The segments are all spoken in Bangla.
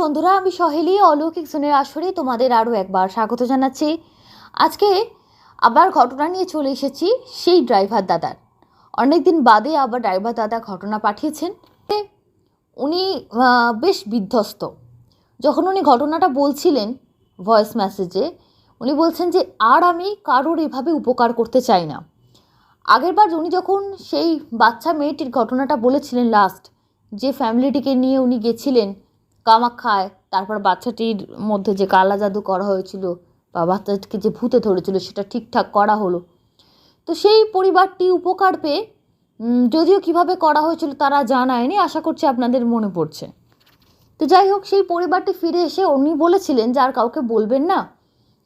বন্ধুরা, আমি সহেলি অলৌকিক জোনের আসরে তোমাদের আরও একবার স্বাগত জানাচ্ছি। আজকে আবার ঘটনা নিয়ে চলে এসেছি সেই ড্রাইভার দাদার। অনেকদিন বাদে আবার ড্রাইভার দাদা ঘটনা পাঠিয়েছেন। উনি বেশ বিধ্বস্ত। যখন উনি ঘটনাটা বলছিলেন ভয়েস মেসেজে, উনি বলছেন যে আর আমি কারোর এভাবে উপকার করতে চাই না। আগেরবার উনি যখন সেই বাচ্চা মেয়েটির ঘটনাটা বলেছিলেন লাস্ট, যে ফ্যামিলিটিকে নিয়ে উনি গেছিলেন কামাখ্যায়, তারপর বাচ্চাটির মধ্যে যে কালা জাদু করা হয়েছিল বা বাচ্চাটিকে যে ভূতে ধরেছিল সেটা ঠিকঠাক করা হলো, তো সেই পরিবারটি উপকার পেয়ে, যদিও কিভাবে করা হয়েছিল তারা জানায়নি, আশা করছি আপনাদের মনে পড়ছে। তো যাই হোক, সেই পরিবারটি ফিরে এসে উনি বলেছিলেন যে আর কাউকে বলবেন না,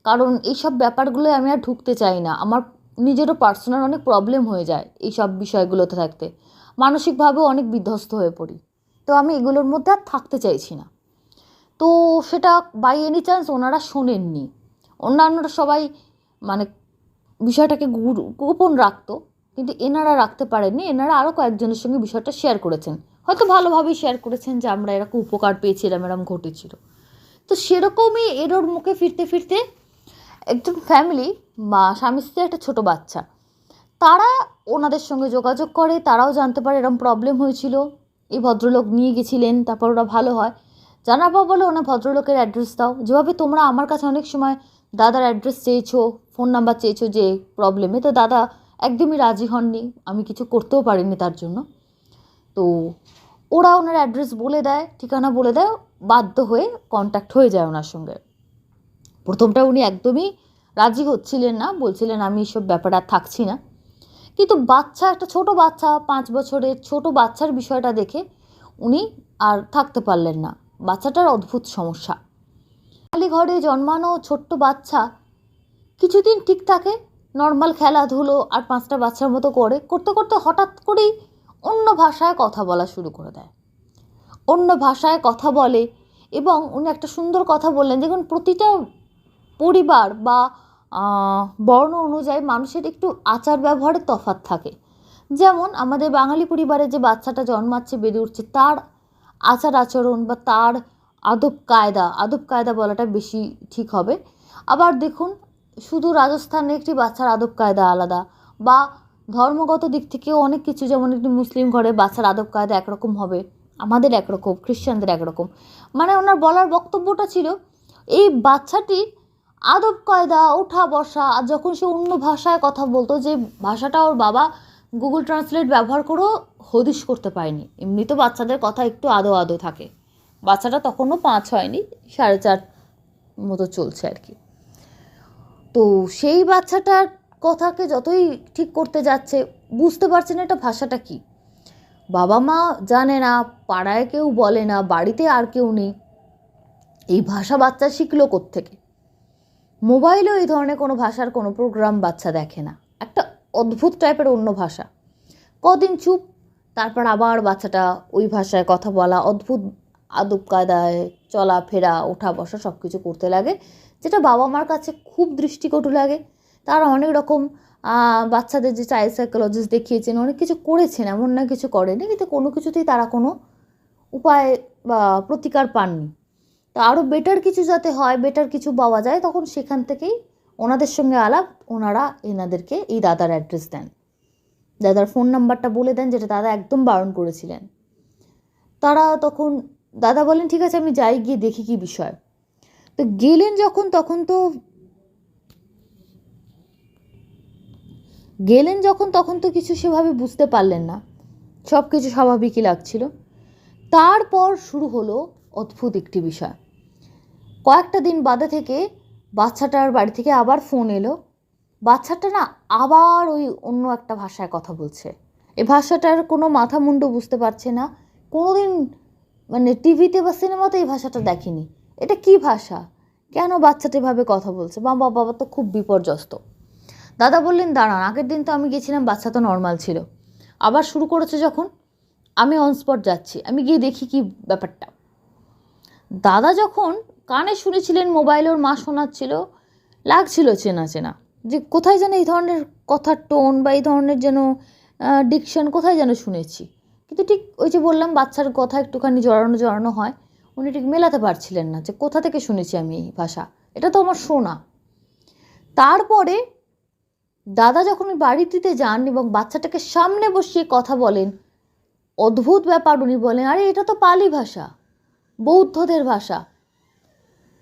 কারণ এইসব ব্যাপারগুলো আমি আর ঢুকতে চাই না। আমার নিজেরও পার্সোনাল অনেক প্রবলেম হয়ে যায় এইসব বিষয়গুলোতে থাকতে, মানসিকভাবেও অনেক বিধ্বস্ত হয়ে পড়ি। তো আমি এগুলোর মধ্যে আর থাকতে চাইছি না। তো সেটা বাই এনি চান্স ওনারা শোনেননি। অন্যান্যরা সবাই মানে বিষয়টাকে গোপন রাখতো, কিন্তু এনারা রাখতে পারেননি। এনারা আরও কয়েকজনের সঙ্গে বিষয়টা শেয়ার করেছেন, হয়তো ভালোভাবেই শেয়ার করেছেন যে আমরা এরকম উপকার পেয়েছি, এরম ঘটেছিল। তো সেরকমই এরোর মুখে ফিরতে ফিরতে একজন ফ্যামিলি বা স্বামী স্ত্রী একটা ছোটো বাচ্চা, তারা ওনাদের সঙ্গে যোগাযোগ করে। তারাও জানতে পারে এরকম প্রবলেম হয়েছিল, এই ভদ্রলোক নিয়ে গেছিলেন, তারপর ওরা ভালো হয়। জানার পর বলে ওনার ভদ্রলোকের অ্যাড্রেস দাও। যেভাবে তোমরা আমার কাছে অনেক সময় দাদার অ্যাড্রেস চেয়েছো, ফোন নাম্বার চেয়েছো যে প্রবলেমে, তো দাদা একদমই রাজি হননি, আমি কিছু করতেও পারিনি তার জন্য। তো ওরা ওনার অ্যাড্রেস বলে দেয়, ঠিকানা বলে দেয়, বাধ্য হয়ে কন্ট্যাক্ট হয়ে যায় ওনার সঙ্গে। প্রথমটা উনি একদমই রাজি হচ্ছিলেন না, বলছিলেন আমি এসব ব্যাপারে আর থাকছি না। কিন্তু বাচ্চা, একটা ছোট বাচ্চা, 5 বছরের ছোট বাচ্চার বিষয়টা দেখে উনি আর থাকতে পারলেন না। বাচ্চাটার অদ্ভুত সমস্যা। খালি ঘরে জন্মানো ছোট্ট বাচ্চা কিছুদিন ঠিক থাকে, নর্মাল খেলাধুলো আর 5টা বাচ্চার মতো করতে করতে হঠাৎ করেই অন্য ভাষায় কথা বলা শুরু করে দেয়। অন্য ভাষায় কথা বলে, এবং উনি একটা সুন্দর কথা বললেন, দেখুন প্রতিটা পরিবার বা বর্ণ অনুযায়ী মানুষের একটু আচার ব্যবহারের তফাৎ থাকে। যেমন আমাদের বাঙালি পরিবারে যে বাচ্চাটা জন্মাচ্ছে, বেড়ে উঠছে, তার আচার আচরণ বা তার আদব কায়দা বলাটা বেশি ঠিক হবে। আবার দেখুন, শুধু রাজস্থানে একটি বাচ্চার আদব কায়দা আলাদা, বা ধর্মগত দিক থেকেও অনেক কিছু, যেমন একটি মুসলিম ঘরে বাচ্চার আদব কায়দা একরকম হবে, আমাদের একরকম, খ্রিশ্চানদের একরকম। মানে ওনার বলার বক্তব্যটা ছিল এই বাচ্চাটির আদব কায়দা, ওঠা বসা, আর যখন সে অন্য ভাষায় কথা বলতো, যে ভাষাটা ওর বাবা গুগল ট্রান্সলেট ব্যবহার করেও হদিশ করতে পারেনি। এমনি তো বাচ্চাদের কথা একটু আদো থাকে, বাচ্চাটা তখনও 5 হয়নি, 4.5 মতো চলছে আর কি। তো সেই বাচ্চাটার কথাকে যতই ঠিক করতে যাচ্ছে, বুঝতে পারছে না এটা ভাষাটা কি। বাবা মা জানে না, পাড়ায় কেউ বলে না, বাড়িতে আর কেউ নেই, এই ভাষা বাচ্চা শিখলো কোত্থেকে? মোবাইলেও এই ধরনের কোনো ভাষার কোনো প্রোগ্রাম বাচ্চা দেখে না, একটা অদ্ভুত টাইপের অন্য ভাষা। কদিন চুপ, তারপর আবার বাচ্চাটা ওই ভাষায় কথা বলা, অদ্ভুত আদব কায়দায় চলাফেরা, ওঠা বসা সব কিছু করতে লাগে, যেটা বাবা মার কাছে খুব দৃষ্টিকটু লাগে। তারা অনেক রকম বাচ্চাদের যে চাইল্ড সাইকোলজিস্ট দেখিয়েছেন, অনেক কিছু করেছেন, এমন না কিছু করেনি, কিন্তু কোনো কিছুতেই তারা কোনো উপায় বা প্রতিকার পাননি। তো আরও বেটার কিছু যাতে হয়, বেটার কিছু পাওয়া যায়, তখন সেখান থেকেই ওনাদের সঙ্গে আলাপ। ওনারা এনাদেরকে এই দাদার অ্যাড্রেস দেন, দাদার ফোন নাম্বারটা বলে দেন, যেটা দাদা একদম বারণ করেছিলেন। তারা তখন, দাদা বলেন ঠিক আছে আমি যাই, গিয়ে দেখি কি বিষয়। তো গেলেন যখন, তখন তো কিছু সেভাবে বুঝতে পারলেন না, সব কিছু স্বাভাবিকই লাগছিল। তারপর শুরু হলো অদ্ভুত একটি বিষয়। কয়েকটা দিন বাদে থেকে বাচ্চাটার বাড়ি থেকে আবার ফোন এলো। বাচ্চাটা না আবার ওই অন্য একটা ভাষায় কথা বলছে। এই ভাষাটার কোনো মাথা মুন্ডু বুঝতে পারছে না, কোনোদিন মানে টিভিতে বা সিনেমাতে এই ভাষাটা দেখেনি। এটা কি ভাষা, কেন বাচ্চাটা এভাবে কথা বলছে? বাবা তো খুব বিপর্যস্ত। দাদা বললেন দাঁড়ান, আগের দিন তো আমি গেছিলাম, বাচ্চা তো নর্মাল ছিল, আবার শুরু করেছে যখন, আমি অন স্পট যাচ্ছি, আমি গিয়ে দেখি কি ব্যাপারটা। দাদা যখন কানে শুনেছিলেন, মোবাইলে ওর মা শোনাচ্ছিল, লাগছিল চেনা চেনা, যে কোথায় যেন এই ধরনের কথার টোন বা এই ধরনের যেন ডিকশন কোথায় যেন শুনেছি। কিন্তু ঠিক ওই যে বললাম, বাচ্চার কথা একটুখানি জড়ানো হয়, উনি ঠিক মেলাতে পারছিলেন না যে কোথা থেকে শুনেছি আমি এই ভাষা, এটা তো আমার শোনা। তারপরে দাদা যখন ওই বাড়িটিতে যান এবং বাচ্চাটাকে সামনে বসিয়ে কথা বলেন, অদ্ভুত ব্যাপার, উনি বলেন আরে এটা তো পালি ভাষা, বৌদ্ধদের ভাষা,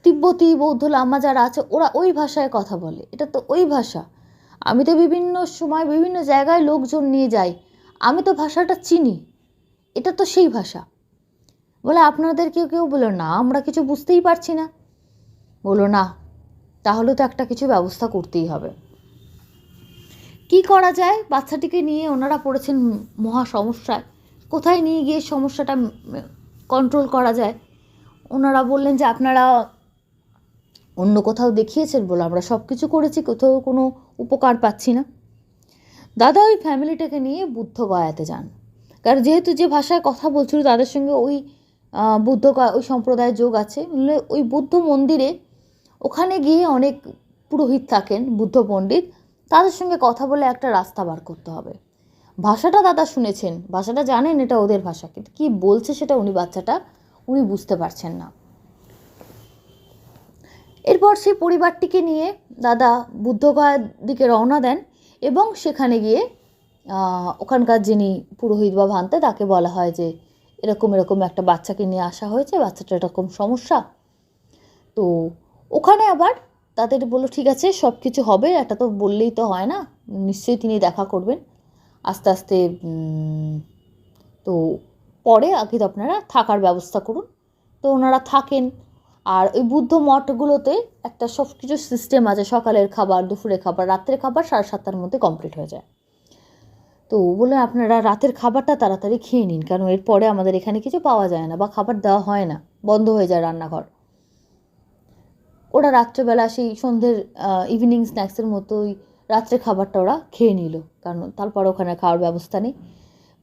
তিব্বতী বৌদ্ধ লামা যারা আছে ওরা ওই ভাষায় কথা বলে, এটা তো ওই ভাষা। আমি তো বিভিন্ন সময় বিভিন্ন জায়গায় লোকজন নিয়ে যাই, আমি তো ভাষাটা চিনি, এটা তো সেই ভাষা। বলে আপনাদের কেউ কেউ বললো না আমরা কিছু বুঝতেই পারছি না। বললো না, তাহলে তো একটা কিছু ব্যবস্থা করতেই হবে। কি করা যায়? বাচ্চাটিকে নিয়ে ওনারা পড়েছেন মহা সমস্যায়, কোথায় নিয়ে গিয়ে সমস্যাটা কন্ট্রোল করা যায়। ওনারা বললেন যে আপনারা অন্য কোথাও দেখিয়েছেন, বলে আমরা সব কিছু করেছি, কোথাও কোনো উপকার পাচ্ছি না। দাদা ওই ফ্যামিলিটাকে নিয়ে বুদ্ধগয়াতে যান, কারণ যেহেতু যে ভাষায় কথা বলছিল তাদের সঙ্গে ওই বুদ্ধগয়া ওই সম্প্রদায়ের যোগ আছে। ওই বুদ্ধ মন্দিরে ওখানে গিয়ে অনেক পুরোহিত থাকেন, বুদ্ধ পণ্ডিত, তাদের সঙ্গে কথা বলে একটা রাস্তা বার করতে হবে। ভাষাটা দাদা শুনেছেন, ভাষাটা জানেন এটা ওদের ভাষা, কিন্তু কী বলছে সেটা উনি বুঝতে পারছেন না। এরপর সেই পরিবারটিকে নিয়ে দাদা বুদ্ধগয়ার দিকে রওনা দেন এবং সেখানে গিয়ে ওখানকার যিনি পুরোহিত বা ভান্তে তাকে বলা হয় যে এরকম এরকম একটা বাচ্চাকে নিয়ে আসা হয়েছে, বাচ্চাটা এরকম সমস্যা। তো ওখানে আবার তাদের বললো ঠিক আছে সব কিছু হবে, এটা তো বললেই তো হয় না, নিশ্চয়ই তিনি দেখা করবেন আস্তে আস্তে। তো পরে আগে তো আপনারা থাকার ব্যবস্থা করুন। তো ওনারা থাকেন। আর ওই বুদ্ধ মঠগুলোতে একটা সব কিছু সিস্টেম আছে, সকালের খাবার, দুপুরের খাবার, রাত্রের খাবার 7:30টার মধ্যে কমপ্লিট হয়ে যায়। তো বলে আপনারা রাতের খাবারটা তাড়াতাড়ি খেয়ে নিন, কারণ এরপরে আমাদের এখানে কিছু পাওয়া যায় না বা খাবার দেওয়া হয় না, বন্ধ হয়ে যায় রান্নাঘর। ওরা রাত্রেবেলা সেই সন্ধ্যের ইভিনিং স্ন্যাক্সের মতোই রাত্রে খাবারটা ওরা খেয়ে নিল, কারণ তারপর ওখানে খাওয়ার ব্যবস্থা নেই।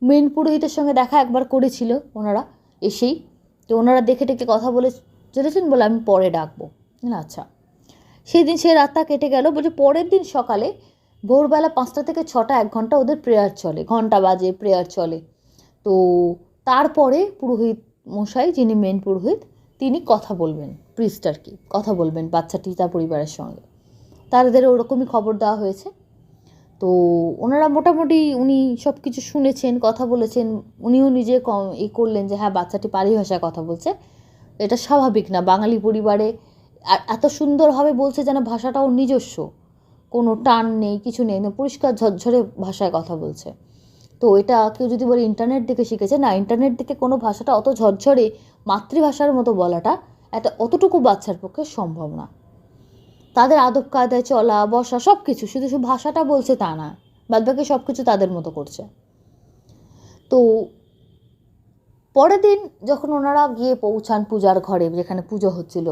মেন পুরোহিতের সঙ্গে দেখা একবার করেছিল ওনারা এসেই, তো ওনারা দেখে টেকে কথা বলে চলেছেন, বলে আমি পরে ডাকবো। আচ্ছা, সেই দিন সে রাতটা কেটে গেল। বলছে পরের দিন সকালে ভোরবেলা 5টা থেকে 6টা 1 ঘন্টা ওদের প্রেয়ার চলে, ঘন্টা বাজে প্রেয়ার চলে। তো তারপরে পুরোহিত মশাই, যিনি মেন পুরোহিত, তিনি কথা বলবেন, প্রিস্ট আর কি, কথা বলবেন বাচ্চাটি তার পরিবারের সঙ্গে। তাদের ওরকমই খবর দেওয়া হয়েছে। তো ওনারা মোটামুটি উনি সব কিছু শুনেছেন, কথা বলেছেন, উনিও নিজে করলেন যে হ্যাঁ বাচ্চাটি পালি ভাষায় কথা বলছে, এটা স্বাভাবিক না বাঙালি পরিবারে। আর এত সুন্দরভাবে বলছে যেন ভাষাটা ওর নিজস্ব, কোনো টান নেই, কিছু নেই, পরিষ্কার ঝরঝরে ভাষায় কথা বলছে। তো এটা কেউ যদি বলে ইন্টারনেট দেখে শিখেছে, না, ইন্টারনেট দেখে কোনো ভাষাটা অত ঝরঝরে মাতৃভাষার মতো বলাটা অতটুকু বাচ্চার পক্ষে সম্ভব না। তাদের আদব কায়দায় চলা বসা সব কিছু, শুধু ভাষাটা বলছে তা না, বাদবাকি সব কিছু তাদের মতো করছে। তো পরের দিন যখন ওনারা গিয়ে পৌঁছান পূজার ঘরে, যেখানে পুজো হচ্ছিল,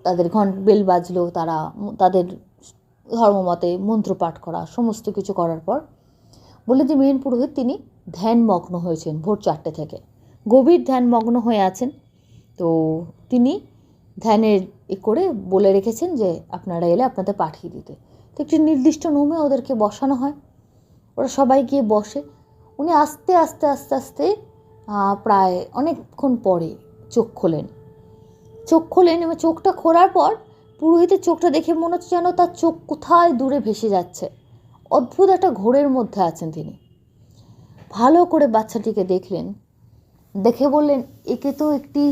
তাদের বেল বাজলো, তারা তাদের ধর্মমতে মন্ত্রপাঠ করা সমস্ত কিছু করার পর বলে যে মেন পুরোহিত তিনি ধ্যানমগ্ন হয়েছেন ভোর 4টে থেকে, গভীর ধ্যানমগ্ন হয়ে আছেন। তো তিনি ধ্যানের করে বলে রেখেছেন যে আপনারা এলে আপনাদের পাঠিয়ে দিতে। তো একটি নির্দিষ্ট রুমে ওদেরকে বসানো হয়, ওরা সবাই গিয়ে বসে। উনি আস্তে আস্তে আস্তে আস্তে প্রায় অনেকক্ষণ পরে চোখ খোলেন এবং চোখটা খোলার পর পুরোহিতের চোখটা দেখে মনে হচ্ছে যেন তার চোখ কোথায় দূরে ভেসে যাচ্ছে, অদ্ভুত একটা ঘোরের মধ্যে আছেন তিনি। ভালো করে বাচ্চাটিকে দেখলেন, দেখে বললেন একে তো একটি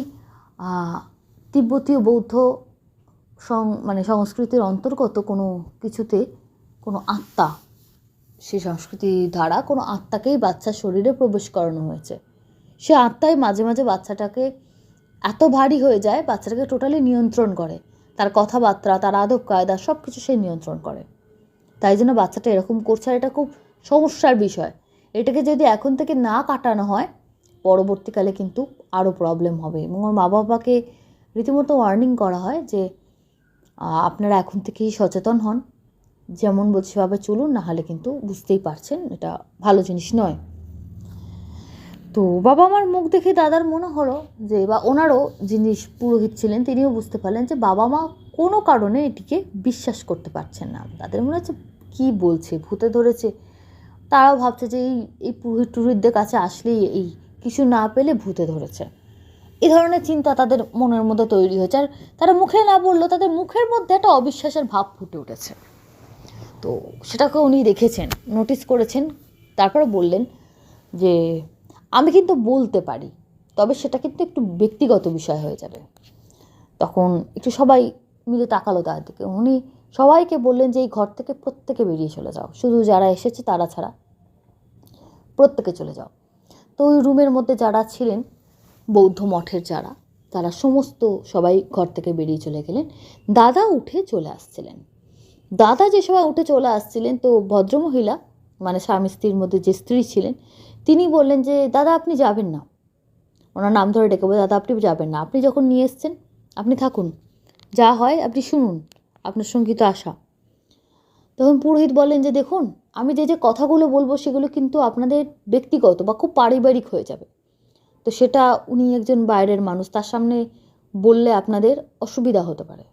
তিব্বতীয় বৌদ্ধ সংস্কৃতির অন্তর্গত কোনো কিছুতে কোনো আত্মা, সেই সংস্কৃতি দ্বারা কোনো আত্মাকেই বাচ্চার শরীরে প্রবেশ করানো হয়েছে। সে আত্মাই মাঝে মাঝে বাচ্চাটাকে এত ভারী হয়ে যায়, বাচ্চাটাকে টোটালি নিয়ন্ত্রণ করে, তার কথাবার্তা, তার আদব কায়দা সব কিছু সে নিয়ন্ত্রণ করে। তাই জন্য বাচ্চাটা এরকম করছে, আর এটা খুব সমস্যার বিষয়। এটাকে যদি এখন থেকে না কাটানো হয় পরবর্তীকালে কিন্তু আরও প্রবলেম হবে। এবং ওর মা বাবাকে রীতিমতো ওয়ার্নিং করা হয় যে আপনারা এখন থেকেই সচেতন হন, যেমন বলছি ভাবে চলুন, না হলে কিন্তু বুঝতেই পারছেন এটা ভালো জিনিস নয়। তো বাবা মার মুখ দেখে দাদার মনে হলো যে, বা ওনারও যিনি পুরোহিত ছিলেন তিনিও বুঝতে পারলেন যে বাবা মা কোনো কারণে এটিকে বিশ্বাস করতে পারছেন না। তাদের মনে হচ্ছে কী বলছে, ভূতে ধরেছে। তারাও ভাবছে যে এই পুরোহিত টুরোহিতদের কাছে আসলেই এই কিছু না পেলে ভূতে ধরেছে। এই ধরনের চিন্তা তাদের মনের মধ্যে তৈরি হয়েছে। আর তারা মুখে না বললেও তাদের মুখের মধ্যে একটা অবিশ্বাসের ভাব ফুটে উঠেছে। তো সেটাকে উনি দেখেছেন, নোটিস করেছেন। তারপরে বললেন যে আমি কিন্তু বলতে পারি, তবে সেটা কিন্তু একটু ব্যক্তিগত বিষয় হয়ে যাবে। তখন একটু সবাই মিলে তাকালো তার দিকে। উনি সবাইকে বললেন যে এই ঘর থেকে প্রত্যেকে বেরিয়ে চলে যাও, শুধু যারা এসেছে তারা ছাড়া প্রত্যেকে চলে যাও। তো ওই রুমের মধ্যে যারা ছিলেন বৌদ্ধ মঠের যারা, তারা সমস্ত সবাই ঘর থেকে বেরিয়ে চলে গেলেন। দাদা উঠে চলে আসছিলেন। দাদা যে সময় উঠে চলে আসছিলেন, তো ভদ্রমহিলা মানে স্বামী স্ত্রীর মধ্যে যে স্ত্রী ছিলেন, তিনি বললেন যে দাদা আপনি যাবেন না। ওনার নাম ধরে ডেকে বলে, দাদা আপনি যাবেন না, আপনি যখন নিয়ে এসছেন আপনি থাকুন, যা হয় আপনি শুনুন, আপনার সঙ্গী তো আশা। তখন পুরোহিত বলেন যে দেখুন, আমি যে যে কথাগুলো বলবো সেগুলো কিন্তু আপনাদের ব্যক্তিগত বা খুব পারিবারিক হয়ে যাবে। তো সেটা উনি একজন বাইরের মানুষ, তার সামনে বললে আপনাদের অসুবিধা হতে পারে।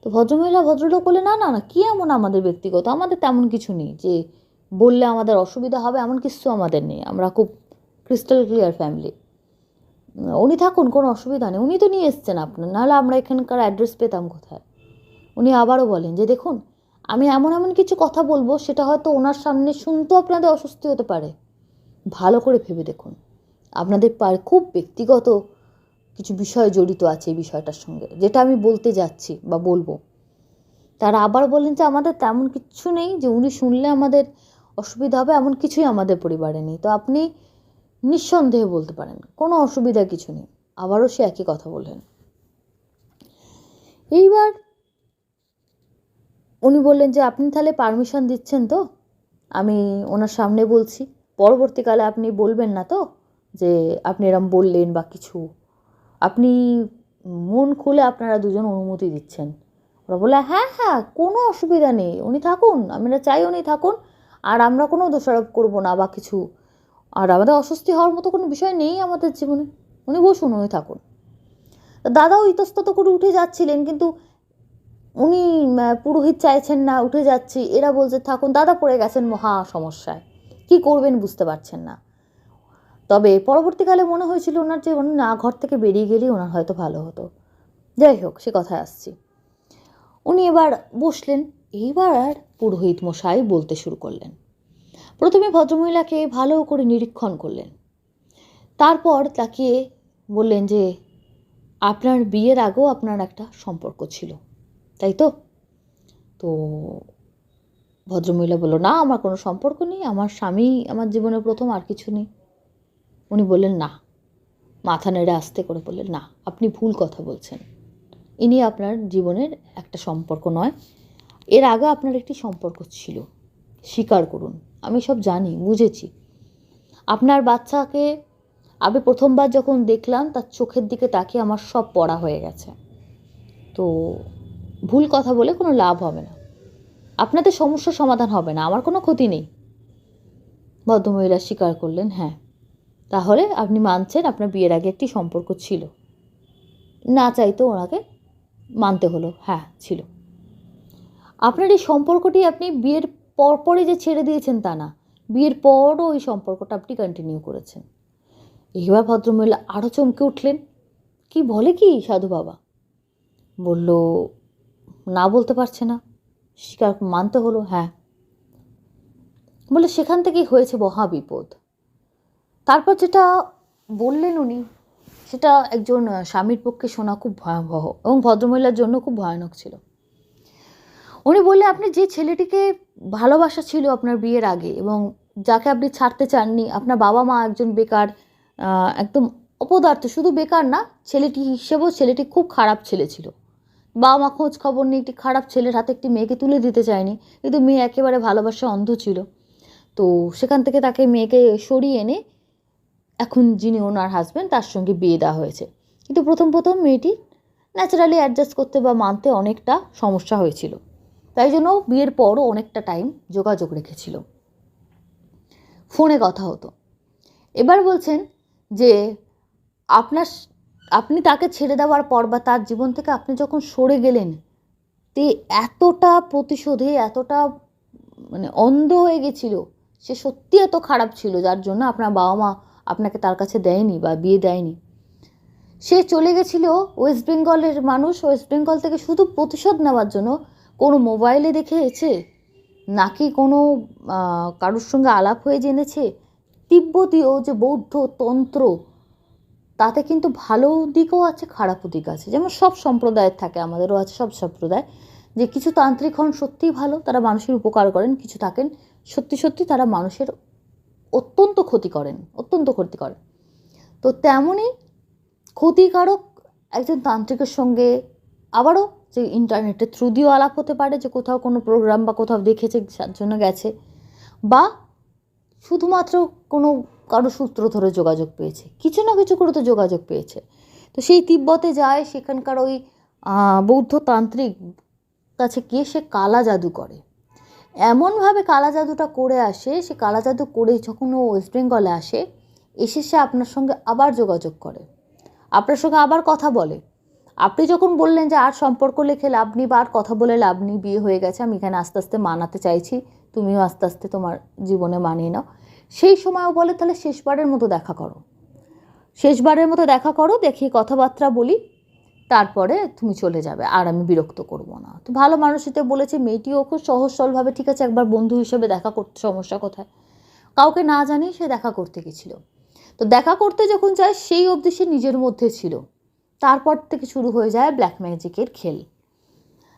তো ভদ্রমহিলা ভদ্রলোক বলে, না না না, কী এমন আমাদের ব্যক্তিগত, আমাদের তেমন কিছু নেই যে বললে আমাদের অসুবিধা হবে, এমন কিছু আমাদের নেই, আমরা খুব ক্রিস্টাল ক্লিয়ার ফ্যামিলি। উনি থাকুন, কোনো অসুবিধা নেই, উনি তো নিয়ে এসছেন আপনার, নাহলে আমরা এখানকার অ্যাড্রেস পেতাম কোথায়। উনি আবারও বলেন যে দেখুন, আমি এমন এমন কিছু কথা বলবো সেটা হয়তো ওনার সামনে শুনতেও আপনাদের অস্বস্তি হতে পারে, ভালো করে ভেবে দেখুন, আপনাদের খুব ব্যক্তিগত কিছু বিষয় জড়িত আছে এই বিষয়টার সঙ্গে, যেটা আমি বলতে যাচ্ছি বা বলবো। তারা আবার বললেন যে আমাদের তেমন কিছু নেই যে উনি শুনলে আমাদের অসুবিধা হবে, এমন কিছুই আমাদের পরিবারে নেই, তো আপনি নিঃসন্দেহে বলতে পারেন, কোনো অসুবিধা কিছু নেই। আবারও সে একই কথা বললেন। এইবার উনি বললেন যে আপনি তাহলে পারমিশন দিচ্ছেন তো, আমি ওনার সামনে বলছি, পরবর্তীকালে আপনি বলবেন না তো যে আপনি এরম বললেন বা কিছু, আপনি মন খুলে আপনারা দুজন অনুমতি দিচ্ছেন। ওরা বলে হ্যাঁ হ্যাঁ, কোনো অসুবিধা নেই, উনি থাকুন, আমরা চাই উনি থাকুন, আর আমরা কোনো দোষারোপ করবো না বা কিছু, আর আমাদের অস্বস্তি হওয়ার মতো কোনো বিষয় নেই আমাদের জীবনে, উনি বসুন, উনি থাকুন। দাদাও ইতস্তত করে উঠে যাচ্ছিলেন, কিন্তু উনি পুরোহিত চাইছেন না, উঠে যাচ্ছি, এরা বলছে থাকুন। দাদা পড়ে গেছেন মহা সমস্যায়, কি করবেন বুঝতে পারছেন না। তবে পরবর্তীকালে মনে হয়েছিল ওনার যে উনি না ঘর থেকে বেরিয়ে গেলেই ওনার হয়তো ভালো হতো। যাই হোক, সে কথায় আসছি। উনি এবার বসলেন। এইবার পুরোহিত মশাই বলতে শুরু করলেন। প্রথমে ভদ্রমহিলাকে ভালো করে নিরীক্ষণ করলেন, তারপর তাকিয়ে বললেন যে আপনার বিয়ের আগেও আপনার একটা সম্পর্ক ছিল, তাই তো? তো ভদ্রমহিলা বলল, না আমার কোনো সম্পর্ক নেই, আমার স্বামী আমার জীবনে প্রথম, আর কিছু নেই। উনি বললেন না, মাথা নেড়ে আস্তে করে বললেন, না আপনি ভুল কথা বলছেন, ইনি আপনার জীবনের একটা সম্পর্ক নয়, এর আগে আপনার একটি সম্পর্ক ছিল, স্বীকার করুন, আমি সব জানি, বুঝেছি। আপনার বাচ্চাকে আমি প্রথমবার যখন দেখলাম তার চোখের দিকে তাকিয়ে আমার সব পড়া হয়ে গেছে। তো ভুল কথা বলে কোনো লাভ হবে না, আপনাদের সমস্যার সমাধান হবে না, আমার কোনো ক্ষতি নেই। ভদ্রমহিলা স্বীকার করলেন, হ্যাঁ তাহলে আপনি মানছেন আপনার বিয়ের আগে একটি সম্পর্ক ছিল, না চাইতো ওনাকে মানতে হলো, হ্যাঁ ছিল। আপনার এই সম্পর্কটি আপনি বিয়ের পরপরই যে ছেড়ে দিয়েছেন তা না, বিয়ের পরও ওই সম্পর্কটা আপনি কন্টিনিউ করেছেন। এবার ভদ্রমহিলা আরও চমকে উঠলেন, কি বলে কি সাধু বাবা? বলল, না বলতে পারছে না, স্বীকার মানতে হলো, হ্যাঁ। বলে সেখান থেকেই হয়েছে মহা বিপদ। তারপর যেটা বললেন উনি, সেটা একজন স্বামীর পক্ষে শোনা খুব ভয়াবহ এবং ভদ্রমহিলার জন্য খুব ভয়ানক ছিল। উনি বললেন আপনি যে ছেলেটিকে ভালোবাসা ছিল আপনার বিয়ের আগে এবং যাকে আপনি ছাড়তে চাননি, আপনার বাবা মা একজন বেকার, একদম অপদার্থ, শুধু বেকার না, ছেলেটি হিসেবেও ছেলেটি খুব খারাপ ছেলে ছিল। বাবা মা খোঁজ খবর নিয়ে একটি খারাপ ছেলের হাতে একটি মেয়েকে তুলে দিতে চায়নি, কিন্তু মেয়ে একেবারে ভালোবাসা অন্ধ ছিল। তো সেখান থেকে তাকে মেয়েকে সরিয়ে এনে এখন যিনি ওনার হাজব্যান্ড তার সঙ্গে বিয়ে দেওয়া হয়েছে। কিন্তু প্রথম প্রথম মেয়েটি ন্যাচারালি অ্যাডজাস্ট করতে বা মানতে অনেকটা সমস্যা হয়েছিল, তাই জন্য বিয়ের পরও অনেকটা টাইম যোগাযোগ রেখেছিল, ফোনে কথা হতো। এবার বলছেন যে আপনার আপনি তাকে ছেড়ে দেওয়ার পর বা তার জীবন থেকে আপনি যখন সরে গেলেন, তে এতটা প্রতিশোধে এতটা মানে অন্ধ হয়ে গেছিল, সে সত্যি এত খারাপ ছিল যার জন্য আপনার বাবা মা আপনাকে তার কাছে দেয়নি বা বিয়ে দেয়নি। সে চলে গেছিল ওয়েস্ট বেঙ্গলের মানুষ, ওয়েস্ট বেঙ্গল থেকে শুধু প্রতিশোধ নেওয়ার জন্য। কোনো মোবাইলে দেখেছে নাকি কোনো কারোর সঙ্গে আলাপ হয়ে জেনেছে? তিব্বতীয় যে বৌদ্ধ তন্ত্র, তাতে কিন্তু ভালো দিকও আছে খারাপও দিক আছে। যেমন সব সম্প্রদায়ের থাকে, আমাদেরও আছে সব সম্প্রদায়, যে কিছু তান্ত্রিক হন সত্যিই ভালো, তারা মানুষের উপকার করেন, কিছু থাকেন সত্যি সত্যি তারা মানুষের অত্যন্ত ক্ষতি করেন, অত্যন্ত ক্ষতি করেন। তো তেমনই ক্ষতিকারক একজন তান্ত্রিকের সঙ্গে আবারও যে ইন্টারনেটের থ্রু দিয়েও আলাপ হতে পারে, যে কোথাও কোনো প্রোগ্রাম বা কোথাও দেখেছে যার জন্য গেছে, বা শুধুমাত্র কোনো কারো সূত্র ধরে যোগাযোগ পেয়েছে, কিছু না কিছু করে তো যোগাযোগ পেয়েছে। তো সেই তিব্বতে যায়, সেখানকার ওই বৌদ্ধ তান্ত্রিক কাছে গিয়ে সে কালা জাদু করে। এমনভাবে কালা জাদুটা করে আসে, সে কালা জাদু করে যখন ও ওয়েস্ট বেঙ্গলে আসে, এসে সে আপনার সঙ্গে আবার যোগাযোগ করে, আপনার সঙ্গে আবার কথা বলে। আপনি যখন বললেন যে আর সম্পর্ক রেখে লাভ নেই বা আর কথা বলে লাভ নেই, বিয়ে হয়ে গেছে, আমি এখানে আস্তে আস্তে মানাতে চাইছি, তুমিও আস্তে আস্তে তোমার জীবনে মানিয়ে নাও, সেই সময়ও বলে তাহলে শেষবারের মতো দেখা করো, শেষবারের মতো দেখা করো, দেখি কথাবার্তা বলি, তারপরে তুমি চলে যাবে, আর আমি বিরক্ত করব না। তো ভালো মানুষিতে বলেছে, মেয়েটিও খুব সহজ সরলভাবে ঠিক আছে একবার বন্ধু হিসেবে দেখা করতে, সমস্যা কোথায়, কাউকে না জানিয়ে সে দেখা করতে গেছিলো। তো দেখা করতে যখন যায় সেই অবধি সে নিজের মধ্যে ছিল, তারপর থেকে শুরু হয়ে যায় ব্ল্যাক ম্যাজিকের খেল।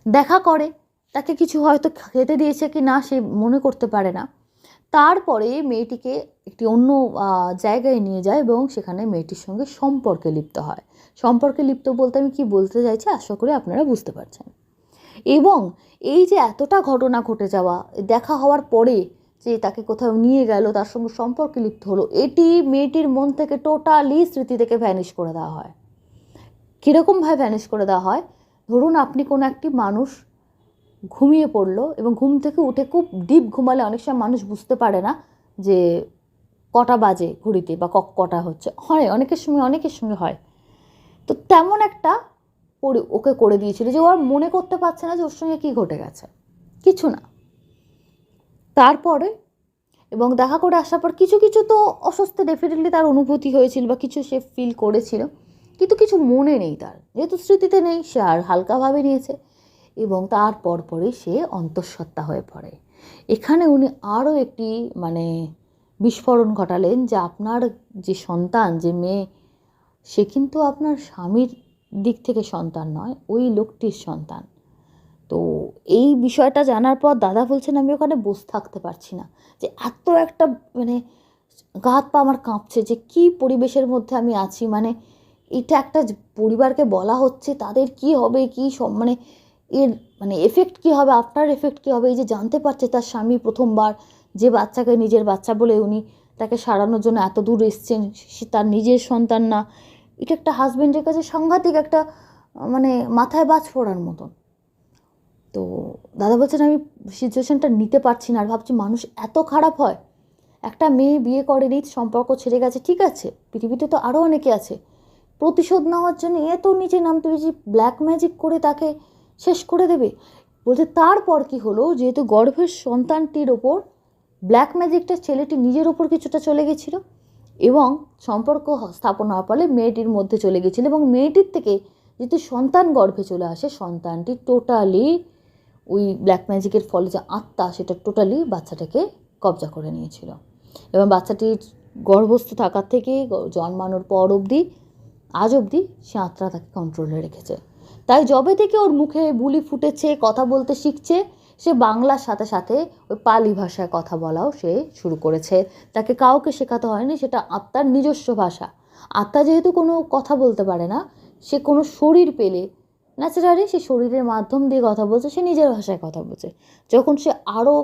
দেখা করে, তাকে কিছু হয়তো খেতে দিয়েছে কি না সে মনে করতে পারে না, তারপরে মেয়েটিকে একটি অন্য জায়গায় নিয়ে যায় এবং সেখানে মেয়েটির সঙ্গে সম্পর্কে লিপ্ত হয়। সম্পর্কে লিপ্ত বলতে আমি কি বলতে চাইছি আশা করি আপনারা বুঝতে পারছেন। এবং এই যে এতটা ঘটনা ঘটে যাওয়া, দেখা হওয়ার পরে যে তাকে কোথাও নিয়ে গেল, তার সঙ্গে সম্পর্কে লিপ্ত হলো, এটি মেয়েটির মন থেকে টোটালি স্মৃতি থেকে ভ্যানিশ করে দেওয়া হয়। কীরকমভাবে ভ্যানিশ করে দেওয়া হয়? ধরুন আপনি কোনো একটি মানুষ ঘুমিয়ে পড়লো এবং ঘুম থেকে উঠে খুব ডিপ ঘুমালে অনেক সময় মানুষ বুঝতে পারে না যে কটা বাজে ঘড়িতে বা কটা হচ্ছে, হয় অনেকের সঙ্গে হয়। তো তেমন একটা ওকে করে দিয়েছিল যে ওর মনে করতে পারছে না যে ওর সঙ্গে কী ঘটে গেছে, কিছু না। তারপরে এবং দেখা করে আসার পর কিছু কিছু তো অস্বস্তি ডেফিনেটলি তার অনুভূতি হয়েছিল বা কিছু সে ফিল করেছিল, কিন্তু কিছু মনে নেই তার, যেহেতু স্মৃতিতে নেই সে আর হালকাভাবে নিয়েছে এবং তার পরপরই সে অন্তঃসত্ত্বা হয়ে পড়ে। এখানে উনি আরও একটি বিস্ফোরণ ঘটালেন যে আপনার যে সন্তান, যে মেয়ে, সে কিন্তু আপনার স্বামীর দিক থেকে সন্তান নয়, ওই লোকটির সন্তান। তো এই বিষয়টা জানার পর দাদা বলছেন আমি ওখানে বসে থাকতে পারছি না, যে এত একটা গা হাত পা আমার কাঁপছে, যে কী পরিবেশের মধ্যে আমি আছি। এটা একটা পরিবারকে বলা হচ্ছে, তাদের কি হবে, কি এর এফেক্ট কী হবে, আফটার এফেক্ট কী হবে। এই যে জানতে পারছে তার স্বামী প্রথমবার যে বাচ্চাকে নিজের বাচ্চা বলে উনি তাকে সারানোর জন্য এত দূর এসছেন, সে তার নিজের সন্তান না, এটা একটা হাজব্যান্ডের কাছে সাংঘাতিক একটা মাথায় বাজ পড়ার মতন। তো দাদা বলছেন আমি সিচুয়েশানটা নিতে পারছি না, আর ভাবছি মানুষ এত খারাপ হয়। একটা মেয়ে বিয়ে করেনি, সম্পর্ক ছেড়ে গেছে, ঠিক আছে, পৃথিবীতে তো আরও অনেকে আছে, প্রতিশোধ নেওয়ার জন্য এত নিচে নামতে পেরেছি, ব্ল্যাক ম্যাজিক করে তাকে শেষ করে দেবে। বলছে তারপর কি হলো, যেহেতু গর্ভের সন্তানটির ওপর ব্ল্যাক ম্যাজিকটা ছেলেটি নিজের ওপর কিছুটা চলে গেছিলো এবং সম্পর্ক স্থাপন হওয়ার ফলে মেয়েটির মধ্যে চলে গেছিলো, এবং মেয়েটির থেকে যেহেতু সন্তান গর্ভে চলে আসে, সন্তানটি টোটালি ওই ব্ল্যাক ম্যাজিকের ফলে যে আত্মা, সেটা টোটালি বাচ্চাটাকে কবজা করে নিয়েছিল এবং বাচ্চাটির গর্ভস্থ থাকার থেকে জন্মানোর পর অবধি আজ অবধি সে আত্মা তাকে কন্ট্রোলে রেখেছে। তাই যবে থেকে ওর মুখে বুলি ফুটেছে, কথা বলতে শিখছে, সে বাংলার সাথে সাথে ওই পালি ভাষায় কথা বলাও সে শুরু করেছে। তাকে কাউকে শেখাতে হয়নি, সেটা আত্মার নিজস্ব ভাষা। আত্মা যেহেতু কোনো কথা বলতে পারে না, সে কোনো শরীর পেলে ন্যাচারালি সে শরীরের মাধ্যম দিয়ে কথা বলছে, সে নিজের ভাষায় কথা বলছে। যখন সে আরও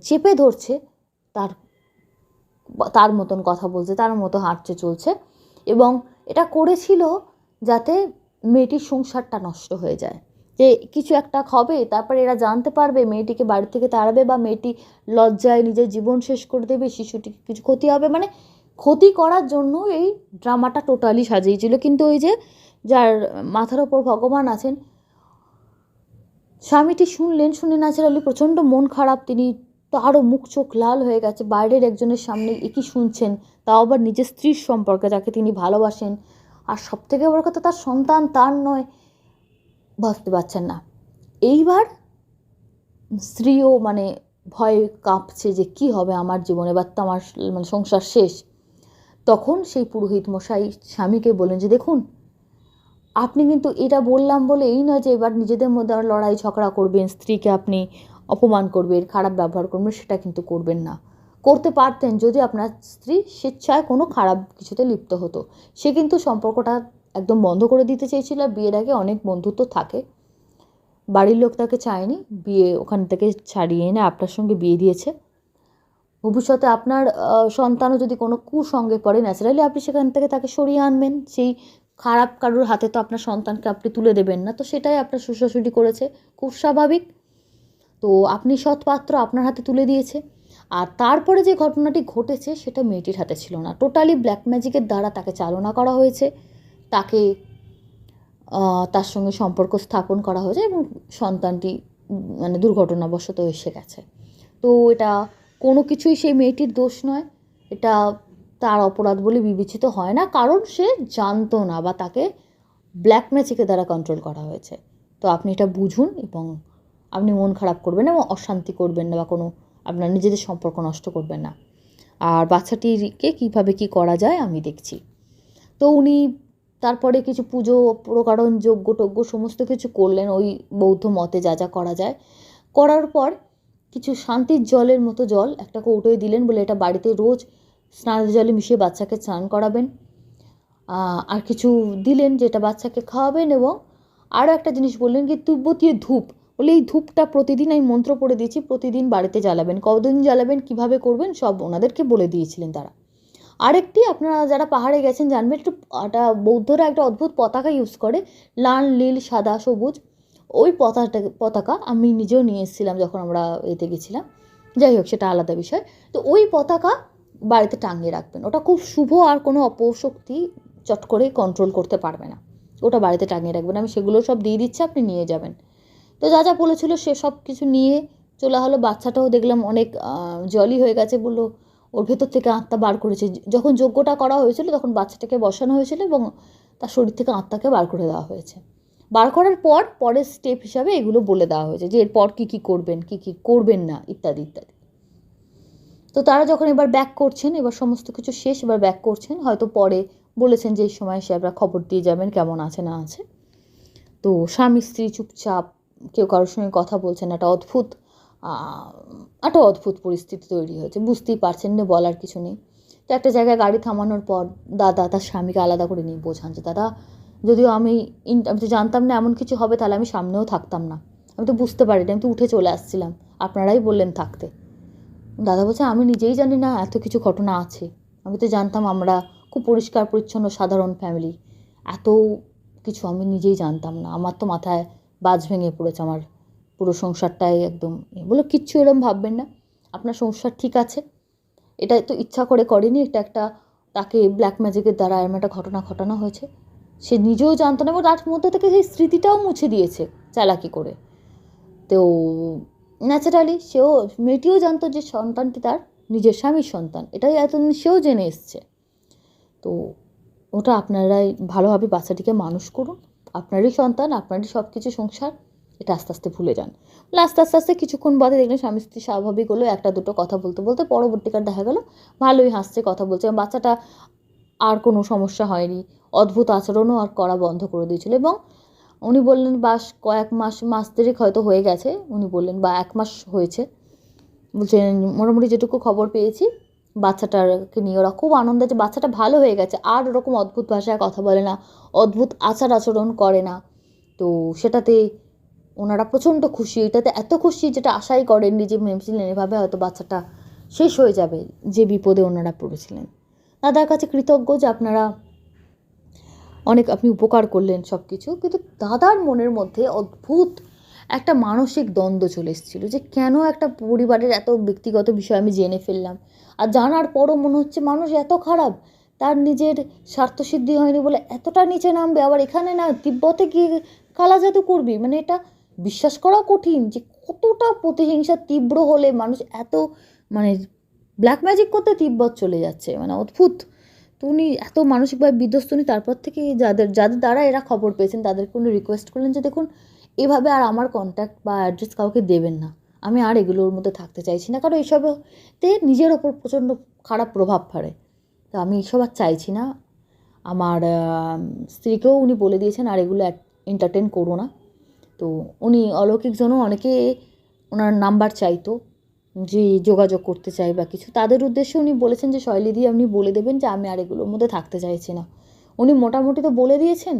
চেপে ধরছে, তার তার মতন কথা বলছে, তার মতো হাঁটছে চলছে, এবং এটা করেছিল যাতে মেয়েটির সংসারটা নষ্ট হয়ে যায়, যে কিছু একটা হবে, তারপরে এরা জানতে পারবে, মেয়েটিকে বাড়ি থেকে তাড়াবে বা মেয়েটি লজ্জায় নিজের জীবন শেষ করে দেবে, শিশুটিকে কিছু ক্ষতি হবে, ক্ষতি করার জন্য এই ড্রামাটা টোটালি সাজিয়েছিল। কিন্তু ওই যে যার মাথার ওপর ভগবান আছেন, স্বামীটি শুনে ন্যাচারালি প্রচণ্ড মন খারাপ, তিনি তো আরও মুখ চোখ লাল হয়ে গেছে, বাইরের একজনের সামনে একই শুনছেন, তাও আবার নিজের স্ত্রীর সম্পর্কে, যাকে তিনি ভালোবাসেন, আর সবথেকে বড় কথা, তার সন্তান তার নয়, ভাবতে পারছেন না। এইবার স্ত্রীও মানে ভয়ে কাঁপছে যে কি হবে আমার জীবনে, এবার তো আমার মানে সংসার শেষ। তখন সেই পুরোহিত মশাই স্বামীকে বলেন যে দেখুন, আপনি কিন্তু এটা বললাম বলে এই নয় যে এবার নিজেদের মধ্যে আর লড়াই ঝগড়া করবেন, স্ত্রীকে আপনি অপমান করবেন, খারাপ ব্যবহার করবেন, সেটা কিন্তু করবেন না। করতে পারতেন যদি আপনার স্ত্রী স্বেচ্ছায় কোনো খারাপ কিছুতে লিপ্ত হতো। সে কিন্তু সম্পর্কটা একদম বন্ধ করে দিতে চেয়েছিল। বিয়ের আগে অনেক বন্ধুত্ব থাকে, বাড়ির লোক তাকে চায়নি, বিয়ে ওখান থেকে ছাড়িয়ে এনে আপনার সঙ্গে বিয়ে দিয়েছে। ভবিষ্যতে আপনার সন্তানও যদি কোনো কুসঙ্গে পড়ে, ন্যাচারালি আপনি সেখান থেকে তাকে সরিয়ে আনবেন। সেই খারাপ কারোর হাতে তো আপনার সন্তানকে আপনি তুলে দেবেন না। তো সেটাই আপনার শ্বশুরশাশুড়ি করেছে, খুব স্বাভাবিক। তো আপনি সৎ পাত্র, আপনার হাতে তুলে দিয়েছে। আর তারপরে যে ঘটনাটি ঘটেছে সেটা মেয়েটির হাতে ছিল না, টোটালি ব্ল্যাক ম্যাজিকের দ্বারা তাকে চালনা করা হয়েছে, তাকে তার সঙ্গে সম্পর্ক স্থাপন করা হয়েছে এবং সন্তানটি মানে দুর্ঘটনাবশত এসে গেছে। তো এটা কোনো কিছুই সেই মেয়েটির দোষ নয়, এটা তার অপরাধ বলে বিবেচিত হয় না, কারণ সে জানতো না বা তাকে ব্ল্যাক ম্যাজিকের দ্বারা কন্ট্রোল করা হয়েছে। তো আপনি এটা বুঝুন এবং আপনি মন খারাপ করবেন না এবং অশান্তি করবেন না বা কোনো আপনার নিজেদের সম্পর্ক নষ্ট করবেন না। আর বাচ্চাটিকে কীভাবে কী করা যায় আমি দেখছি। তো উনি তারপরে কিছু পুজো প্রকারণ যজ্ঞ টজ্ঞ সমস্ত কিছু করলেন, ওই বৌদ্ধ মতে যা যা করা যায়। করার পর কিছু শান্তির জলের মতো জল একটা কৌটোয় দিলেন, বলে এটা বাড়িতে রোজ স্নানের জলে মিশিয়ে বাচ্চাকে স্নান করাবেন। আর কিছু দিলেন যেটা বাচ্চাকে খাওয়াবেন, এবং আরও একটা জিনিস বললেন কি তিব্বতীয় ধূপ, বলে এই ধূপটা প্রতিদিন আমি মন্ত্র পড়ে দিয়েছি, প্রতিদিন বাড়িতে জ্বালাবেন। কতদিন জ্বালাবেন, কীভাবে করবেন, সব ওনাদেরকে বলে দিয়েছিলেন তারা। আরেকটি, আপনারা যারা পাহাড়ে গেছেন জানবেন, একটা বৌদ্ধরা একটা অদ্ভুত পতাকা ইউজ করে, লাল নীল সাদা সবুজ। ওই পতাকা আমি নিজেও নিয়ে এসেছিলাম যখন আমরা এতে গেছিলাম, যাই হোক সেটা আলাদা বিষয়। তো ওই পতাকা বাড়িতে টাঙিয়ে রাখবেন, ওটা খুব শুভ, আর কোনো অপশক্তি চট করে কন্ট্রোল করতে পারবে না। ওটা বাড়িতে টাঙিয়ে রাখবেন, আমি সেগুলো সব দিয়ে দিচ্ছি, আপনি নিয়ে যাবেন। তো যা যা বলেছিল সে সব কিছু নিয়ে চলে হলো। বাচ্চাটাও দেখলাম অনেক জলই হয়ে গেছে, বললো ওর ভেতর থেকে আত্মা বার করেছে। যখন যজ্ঞটা করা হয়েছিল তখন বাচ্চাটাকে বসানো হয়েছিল এবং তার শরীর থেকে আত্মাকে বার করে দেওয়া হয়েছে। বার করার পর পরের স্টেপ হিসাবে এগুলো বলে দেওয়া হয়েছে যে এরপর কী কী করবেন, কী কী করবেন না, ইত্যাদি ইত্যাদি। তো তারা যখন এবার ব্যাক করছেন, এবার সমস্ত কিছু শেষ, এবার ব্যাক করছেন, হয়তো পরে বলেছেন যে এই সময় সে আপনারা খবর দিয়ে যাবেন কেমন আছে না আছে। তো স্বামী স্ত্রী চুপচাপ, কেউ কারোর সঙ্গে কথা বলছেন, একটা অদ্ভুত পরিস্থিতি তৈরি হয়েছে, বুঝতেই পারছেন না, বলার কিছু নেই। তো একটা জায়গায় গাড়ি থামানোর পর দাদা তার স্বামীকে আলাদা করে নিয়ে বোঝান যে দাদা, যদিও আমি তো জানতাম না এমন কিছু হবে, তাহলে আমি সামনেও থাকতাম না, আমি তো বুঝতে পারিনি, আমি তো উঠে চলে আসছিলাম, আপনারাই বললেন থাকতে। দাদা বলছে আমি নিজেই জানি না এত কিছু ঘটনা আছে, আমি তো জানতাম আমরা খুব পরিষ্কার পরিচ্ছন্ন সাধারণ ফ্যামিলি, এত কিছু আমি নিজেই জানতাম না, আমার তো মাথায় বাজ ভেঙে পড়েছে, আমার পুরো সংসারটাই একদম। বলে কিচ্ছু এরকম ভাববেন না, আপনার সংসার ঠিক আছে, এটা তো ইচ্ছা করে করেনি, এটা একটা তাকে ব্ল্যাক ম্যাজিকের দ্বারা এরকম একটা ঘটনা ঘটানো হয়েছে, সে নিজেও জানতো না এবং তার মধ্যে থেকে সেই স্মৃতিটাও মুছে দিয়েছে চালাকি করে। তো ন্যাচারালি মেয়েটিও জানতো যে সন্তানটি তার নিজের স্বামীর সন্তান, এটাই এতদিন সেও জেনে এসছে। তো ওটা আপনারাই ভালোভাবে বাচ্চাটিকে মানুষ করুন, আপনারই সন্তান, আপনারই সব কিছু সংসার, এটা আস্তে আস্তে ভুলে যান। আস্তে আস্তে আস্তে কিছুক্ষণ বাদে দেখলেন স্বামী স্ত্রী স্বাভাবিক হলো, একটা দুটো কথা বলতে বলতে পরবর্তীকার দেখা গেল ভালোই হাসছে, কথা বলছে, বাচ্চাটা আর কোনো সমস্যা হয়নি, অদ্ভুত আচরণও আর করা বন্ধ করে দিয়েছিল। এবং উনি বললেন বাস কয়েক মাস দেড়েক হয়তো হয়ে গেছে, উনি বললেন বা 1 মাস হয়েছে, বলছেন মোটামুটি যেটুকু খবর পেয়েছি বাচ্চাটাকে নিয়ে ওরা খুব আনন্দ আছে, বাচ্চাটা ভালো হয়ে গেছে, আর ওরকম অদ্ভুত ভাষায় কথা বলে না, অদ্ভুত আচার আচরণ করে না। তো সেটাতে ওনারা প্রচণ্ড খুশি, এটাতে এত খুশি যেটা আশাই করেননি, যে ভেবেছিলেন এভাবে হয়তো বাচ্চাটা শেষ হয়ে যাবে, যে বিপদে ওনারা পড়েছিলেন। দাদার কাছে কৃতজ্ঞ যে আপনারা অনেক আপনি উপকার করলেন সব কিছু। কিন্তু দাদার মনের মধ্যে অদ্ভুত একটা মানসিক দ্বন্দ্ব চলে এসেছিলো, যে কেন একটা পরিবারের এত ব্যক্তিগত বিষয় আমি জেনে ফেললাম, আর জানার পরও মনে হচ্ছে মানুষ এত খারাপ, তার নিজের স্বার্থসিদ্ধি হয়নি বলে এতটা নিচে নামবে, আবার এখানে না তিব্বতে গিয়ে কালা জাদু করবি, মানে এটা বিশ্বাস করাও কঠিন যে কতটা প্রতিহিংসা তীব্র হলে মানুষ এত মানে ব্ল্যাক ম্যাজিক করতে তিব্বত চলে যাচ্ছে, মানে অদ্ভুত। তো উনি এত মানসিকভাবে বিধ্বস্ত, উনি তারপর থেকে যাদের যাদের দ্বারা এরা খবর পেয়েছেন তাদেরকে উনি রিকোয়েস্ট করলেন যে দেখুন এভাবে আর আমার কন্ট্যাক্ট বা অ্যাড্রেস কাউকে দেবেন না, আমি আর এগুলোর মধ্যে থাকতে চাইছি না, কারণ এইসবতে নিজের ওপর প্রচণ্ড খারাপ প্রভাব পড়ে। তো আমি এইসব আর চাইছি না। আমার স্ত্রীকেও উনি বলে দিয়েছেন আর এগুলো এন্টারটেন করো না। তো উনি অলৌকিকজনও অনেকে ওনার নাম্বার চাইতো, যে যোগাযোগ করতে চাই বা কিছু, তাদের উদ্দেশ্যে উনি বলেছেন যে শৈলীদি আপনি বলে দেবেন যে আমি আর এগুলোর মধ্যে থাকতে চাইছি না। উনি মোটামুটি তো বলে দিয়েছেন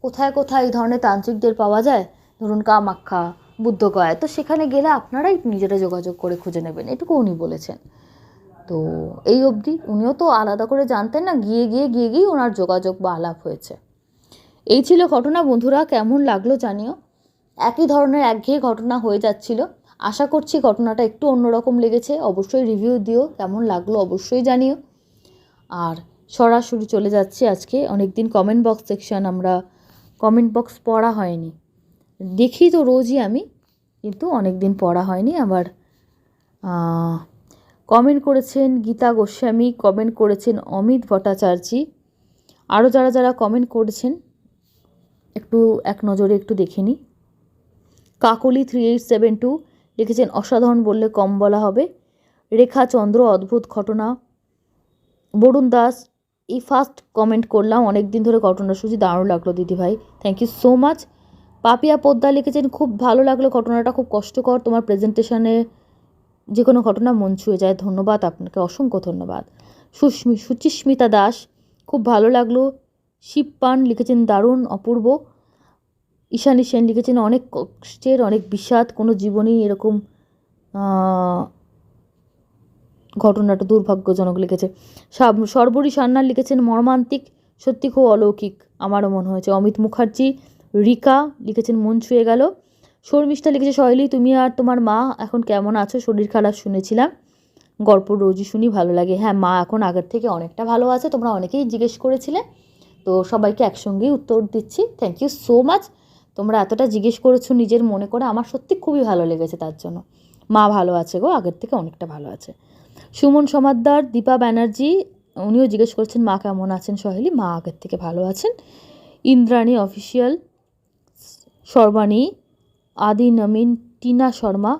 কোথায় কোথায় এই ধরনের তান্ত্রিকদের পাওয়া যায়, ধরুন কামাখ্যা, বুদ্ধগয়া, তো সেখানে গেলে আপনারাই নিজেরা যোগাযোগ করে খুঁজে নেবেন, এটুকু উনি বলেছেন। তো এই অবধি উনিও তো আলাদা করে জানতেন না, গিয়ে গিয়ে ওনার যোগাযোগ বা আলাপ হয়েছে। এই ছিল ঘটনা বন্ধুরা, কেমন লাগলো জানিও। একই ধরনের একঘেয়ে ঘটনা হয়ে যাচ্ছিল, আশা করছি ঘটনাটা একটু অন্যরকম লেগেছে। অবশ্যই রিভিউ দিও, কেমন লাগলো অবশ্যই জানিও। আর সরাসরি চলে যাচ্ছি আজকে, অনেক দিন কমেন্ট বক্স সেকশন, আমরা কমেন্ট বক্স পড়া হয়নি, দেখি তো রোজই আমি, কিন্তু অনেক দিন পড়া হয়নি। আবার কমেন্ট করেছেন গীতা গোস্বামী, কমেন্ট করেছেন অমিত ভট্টাচার্যী, আরও যারা যারা কমেন্ট করেছেন একটু এক নজরে একটু দেখে নিই। কাকলি 3872 লিখেছেন অসাধারণ বললে কম বলা হবে। রেখা চন্দ্র অদ্ভুত ঘটনা। বরুণ দাস এই ফার্স্ট কমেন্ট করলাম, অনেক দিন ধরে ঘটনা শুনছি, দারুণ লাগলো দিদিভাই, thank you so much. Papiya Poddar লিখেছেন খুব ভালো লাগলো ঘটনাটা, খুব কষ্টকর, তোমার প্রেজেন্টেশনে যে কোনো ঘটনা মন ছুঁয়ে যায়, ধন্যবাদ আপনাকে, অসংখ্য ধন্যবাদ। সুচিস্মিতা দাস খুব ভালো লাগলো। শিবপান লিখেছেন দারুণ অপূর্ব। ঈশানী সেন লিখেছেন অনেক কষ্টের, অনেক বিষাদ, কোনো জীবনেই এরকম ঘটনাটা দুর্ভাগ্যজনক লিখেছে। সর্বরী সান্যাল লিখেছেন মর্মান্তিক, সত্যি খুব অলৌকিক, আমারও মনে হয়েছে। অমিত মুখার্জি, রিকা লিখেছেন মন ছুঁয়ে গেল। শর্মিষ্ঠা লিখেছে শৈলী তুমি আর তোমার মা এখন কেমন আছো, শরীর খারাপ শুনেছিলাম, গল্প রোজই শুনি, ভালো লাগে। হ্যাঁ, মা এখন আগের থেকে অনেকটা ভালো আছে, তোমরা অনেকেই জিজ্ঞেস করেছিলে, তো সবাইকে একসঙ্গেই উত্তর দিচ্ছি। থ্যাংক ইউ সো মাচ, তোমরা এতটা জিজ্ঞেস করেছো নিজের মনে করে, আমার সত্যি খুবই ভালো লেগেছে, তার জন্য। মা ভালো আছে গো, আগের থেকে অনেকটা ভালো আছে। সুমন সমাদ্দার, দীপা ব্যানার্জি উনিও জিজ্ঞেস করছেন মা কেমন আছেন সহেলি, মা আগের থেকে ভালো আছেন। ইন্দ্রাণী অফিসিয়াল, সর্বাণী, আদি নমিন, টিনা শর্মা,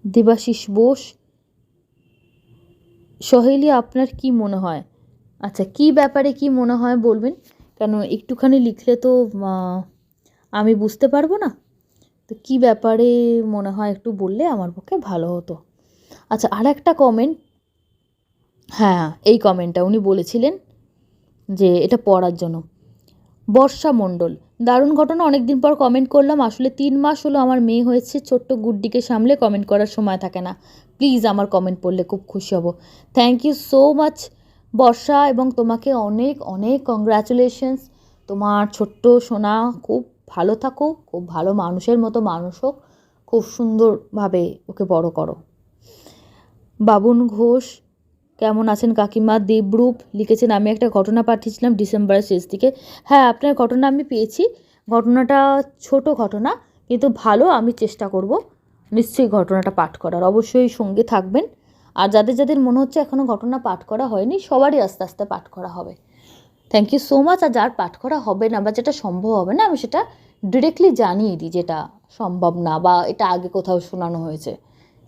দেবাশিস বোস। সহেলি আপনার কি মনে হয়, আচ্ছা কি ব্যাপারে কি মনে হয় বলবেন, কেন একটুখানি লিখলে তো আমি বুঝতে পারবো না, তো কী ব্যাপারে মনে হয় একটু বললে আমার পক্ষে ভালো হতো। আচ্ছা, আর একটা কমেন্ট, হ্যাঁ এই কমেন্টটা উনি বলেছিলেন যে এটা পড়ার জন্য। বর্ষা মণ্ডল, দারুণ ঘটনা, অনেক দিন পর কমেন্ট করলাম, আসলে 3 মাস হলো আমার মেয়ে হয়েছে, ছোট্ট গুড্ডিকে সামলে কমেন্ট করার সময় থাকে না, প্লিজ আমার কমেন্ট পড়লে খুব খুশি হব। থ্যাংক ইউ সো মাচ বর্ষা, এবং তোমাকে অনেক অনেক কংগ্রাচুলেশনস, তোমার ছোট্ট সোনা খুব ভালো থাকো, খুব ভালো মানুষের মতো মানুষ হোক, খুব সুন্দরভাবে ওকে বড় করো। বাবুন ঘোষ, কেমন আছেন কাকিমা। দেবরূপ লিখেছেন আমি একটা ঘটনা পাঠিয়েছিলাম ডিসেম্বরের শেষ দিকে, হ্যাঁ আপনার ঘটনা আমি পেয়েছি, ঘটনাটা ছোট ঘটনা কিন্তু ভালো, আমি চেষ্টা করব নিশ্চয়ই ঘটনাটা পাঠ করার, অবশ্যই সঙ্গে থাকবেন। আর যাদের যাদের মনে হচ্ছে এখনও ঘটনা পাঠ করা হয়নি, সবারই আস্তে আস্তে পাঠ করা হবে। Thank you so much. আর যার পাঠ করা হবে না বা যেটা সম্ভব হবে না, আমি সেটা ডিরেক্টলি জানিয়ে দিই যেটা সম্ভব না বা এটা আগে কোথাও শোনানো হয়েছে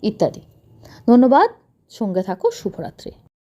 ইত্যাদি। ধন্যবাদ, সঙ্গে থাকো, শুভরাত্রি।